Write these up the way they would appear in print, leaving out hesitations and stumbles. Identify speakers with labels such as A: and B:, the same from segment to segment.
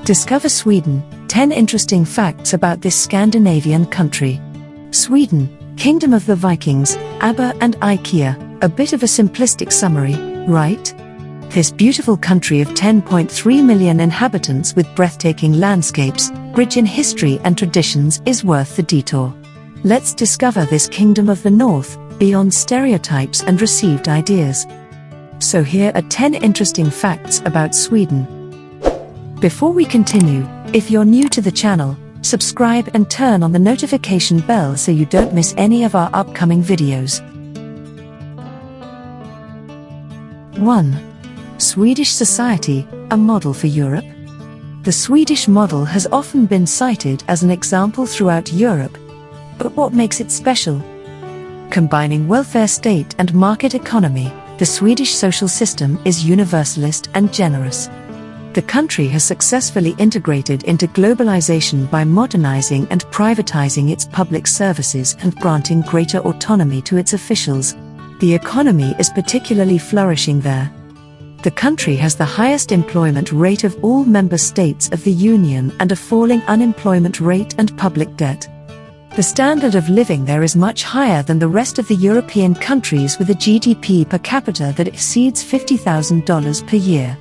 A: Discover Sweden, 10 interesting facts about this Scandinavian country. Sweden, Kingdom of the Vikings, ABBA and IKEA, a bit of a simplistic summary, right? This beautiful country of 10.3 million inhabitants with breathtaking landscapes, rich in history and traditions is worth the detour. Let's discover this kingdom of the north, beyond stereotypes and received ideas. So here are 10 interesting facts about Sweden. Before we continue, if you're new to the channel, subscribe and turn on the notification bell so you don't miss any of our upcoming videos. 1. Swedish society, a model for Europe. The Swedish model has often been cited as an example throughout Europe. But what makes it special? Combining welfare state and market economy, the Swedish social system is universalist and generous. The country has successfully integrated into globalization by modernizing and privatizing its public services and granting greater autonomy to its officials. The economy is particularly flourishing there. The country has the highest employment rate of all member states of the Union and a falling unemployment rate and public debt. The standard of living there is much higher than the rest of the European countries, with a GDP per capita that exceeds $50,000 per year.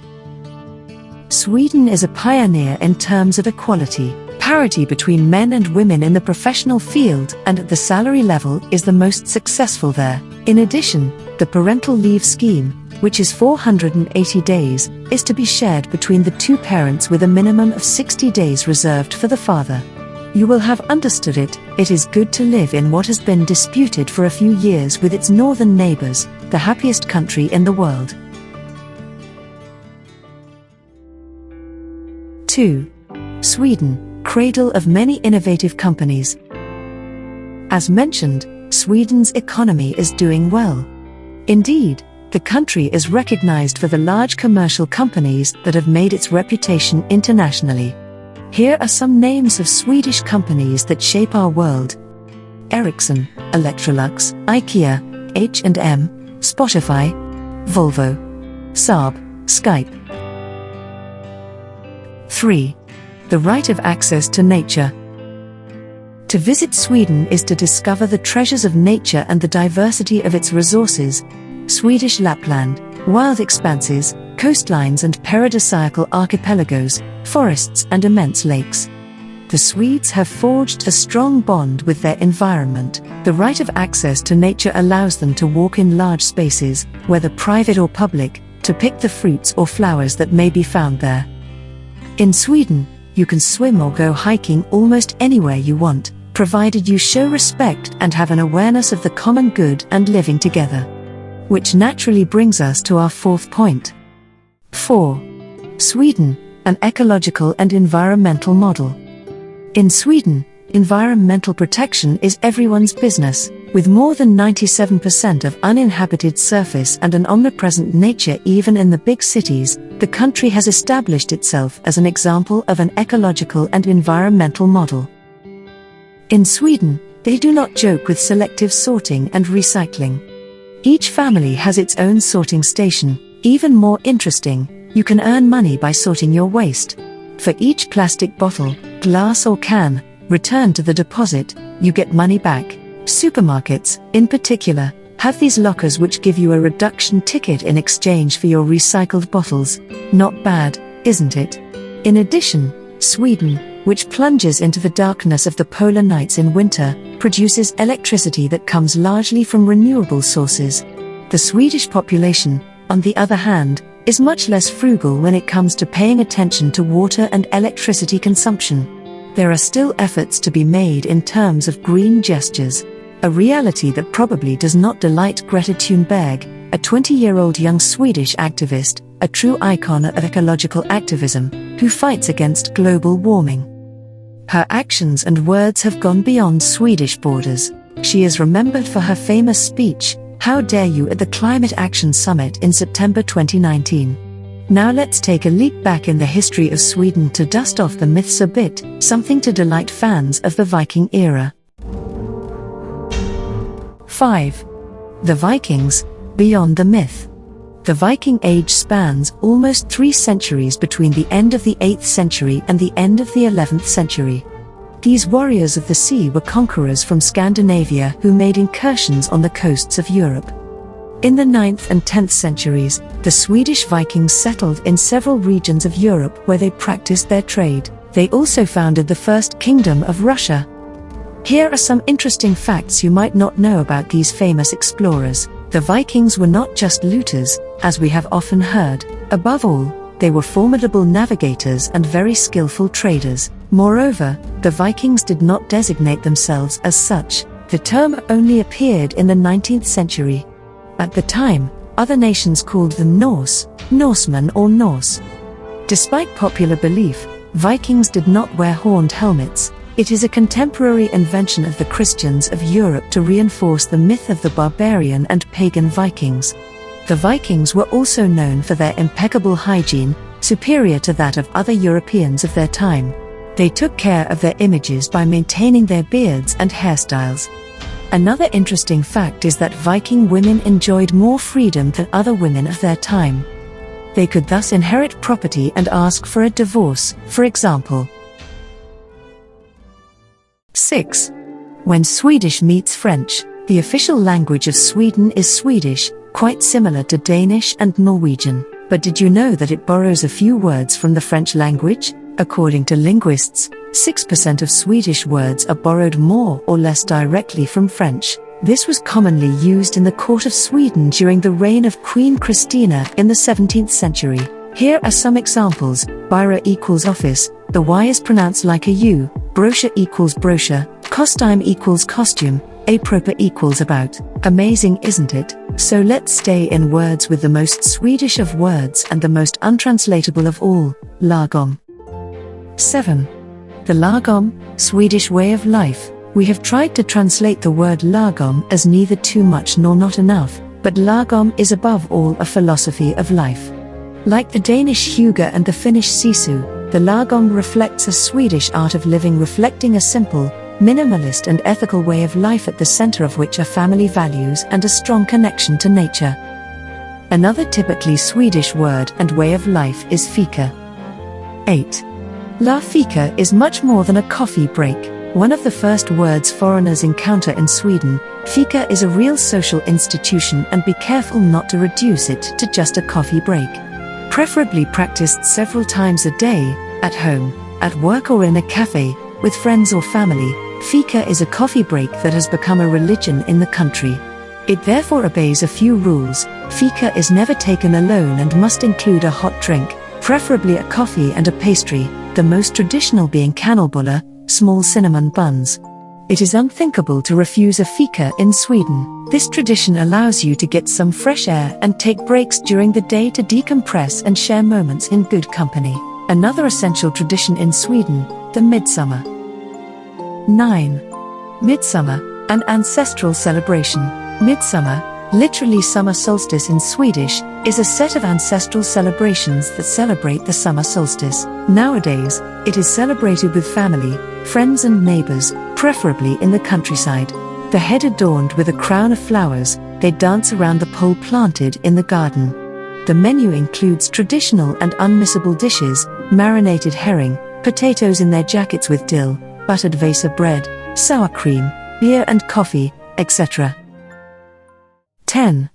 A: Sweden is a pioneer in terms of equality. Parity between men and women in the professional field and at the salary level is the most successful there. In addition, the parental leave scheme, which is 480 days, is to be shared between the two parents with a minimum of 60 days reserved for the father. You will have understood it. It is good to live in what has been disputed for a few years with its northern neighbors, the happiest country in the world. 2. Sweden, cradle of many innovative companies. As mentioned, Sweden's economy is doing well. Indeed, the country is recognized for the large commercial companies that have made its reputation internationally. Here are some names of Swedish companies that shape our world: Ericsson, Electrolux, IKEA, H&M, Spotify, Volvo, Saab, Skype. 3. The right of access to nature. To visit Sweden is to discover the treasures of nature and the diversity of its resources. Swedish Lapland, wild expanses, coastlines and paradisiacal archipelagos, forests and immense lakes. The Swedes have forged a strong bond with their environment. The right of access to nature allows them to walk in large spaces, whether private or public, to pick the fruits or flowers that may be found there. In Sweden, you can swim or go hiking almost anywhere you want, provided you show respect and have an awareness of the common good and living together. Which naturally brings us to our fourth point. 4. Sweden, an ecological and environmental model. In Sweden, environmental protection is everyone's business. With more than 97% of uninhabited surface and an omnipresent nature even in the big cities, the country has established itself as an example of an ecological and environmental model. In Sweden, they do not joke with selective sorting and recycling. Each family has its own sorting station. Even more interesting, you can earn money by sorting your waste. For each plastic bottle, glass or can returned to the deposit, you get money back. Supermarkets, in particular, have these lockers which give you a reduction ticket in exchange for your recycled bottles. Not bad, isn't it? In addition, Sweden, which plunges into the darkness of the polar nights in winter, produces electricity that comes largely from renewable sources. The Swedish population, on the other hand, is much less frugal when it comes to paying attention to water and electricity consumption. There are still efforts to be made in terms of green gestures, a reality that probably does not delight Greta Thunberg, a 20-year-old young Swedish activist, a true icon of ecological activism, who fights against global warming. Her actions and words have gone beyond Swedish borders. She is remembered for her famous speech, "How dare you," at the Climate Action Summit in September 2019. Now let's take a leap back in the history of Sweden to dust off the myths a bit, something to delight fans of the Viking era. 5. The Vikings, beyond the myth. The Viking Age spans almost 3 centuries between the end of the 8th century and the end of the 11th century. These warriors of the sea were conquerors from Scandinavia who made incursions on the coasts of Europe. In the 9th and 10th centuries, the Swedish Vikings settled in several regions of Europe where they practiced their trade. They also founded the First Kingdom of Russia. Here are some interesting facts you might not know about these famous explorers. The Vikings were not just looters, as we have often heard. Above all, they were formidable navigators and very skillful traders. Moreover, the Vikings did not designate themselves as such. The term only appeared in the 19th century. At the time, other nations called them Norse, Norsemen or Norse. Despite popular belief, Vikings did not wear horned helmets. It is a contemporary invention of the Christians of Europe to reinforce the myth of the barbarian and pagan Vikings. The Vikings were also known for their impeccable hygiene, superior to that of other Europeans of their time. They took care of their images by maintaining their beards and hairstyles. Another interesting fact is that Viking women enjoyed more freedom than other women of their time. They could thus inherit property and ask for a divorce, for example. 6. When Swedish meets French. The official language of Sweden is Swedish, quite similar to Danish and Norwegian. But did you know that it borrows a few words from the French language? According to linguists, 6% of Swedish words are borrowed more or less directly from French. This was commonly used in the court of Sweden during the reign of Queen Christina in the 17th century. Here are some examples. Byrå equals office, the Y is pronounced like a U, brochure equals brochure, costume equals costume, apropos equals about. Amazing, isn't it? So let's stay in words with the most Swedish of words and the most untranslatable of all, lagom. 7. The lagom, Swedish way of life. We have tried to translate the word lagom as neither too much nor not enough, but lagom is above all a philosophy of life. Like the Danish hygge and the Finnish sisu, the lagom reflects a Swedish art of living, reflecting a simple, minimalist and ethical way of life at the center of which are family values and a strong connection to nature. Another typically Swedish word and way of life is fika. 8. La fika is much more than a coffee break. One of the first words foreigners encounter in Sweden, fika is a real social institution, and be careful not to reduce it to just a coffee break. Preferably practiced several times a day, at home, at work or in a cafe, with friends or family. Fika is a coffee break that has become a religion in the country. It therefore obeys a few rules. Fika is never taken alone and must include a hot drink, preferably a coffee and a pastry, the most traditional being kanelbullar, small cinnamon buns. It is unthinkable to refuse a fika in Sweden. This tradition allows you to get some fresh air and take breaks during the day to decompress and share moments in good company. Another essential tradition in Sweden, the midsummer. 9. Midsummer, an ancestral celebration. Midsummer, literally summer solstice in Swedish, is a set of ancestral celebrations that celebrate the summer solstice. Nowadays, it is celebrated with family, friends and neighbors, preferably in the countryside. The head adorned with a crown of flowers, they dance around the pole planted in the garden. The menu includes traditional and unmissable dishes, marinated herring, potatoes in their jackets with dill, buttered Vasa bread, sour cream, beer and coffee, etc. 10.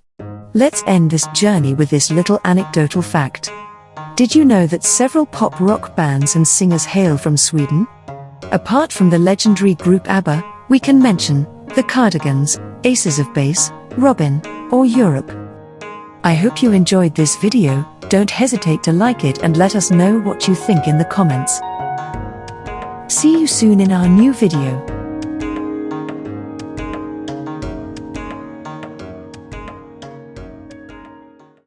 A: Let's end this journey with this little anecdotal fact. Did you know that several pop rock bands and singers hail from Sweden? Apart from the legendary group ABBA, we can mention the Cardigans, Aces of Base, Robin, or Europe. I hope you enjoyed this video. Don't hesitate to like it and let us know what you think in the comments. See you soon in our new video.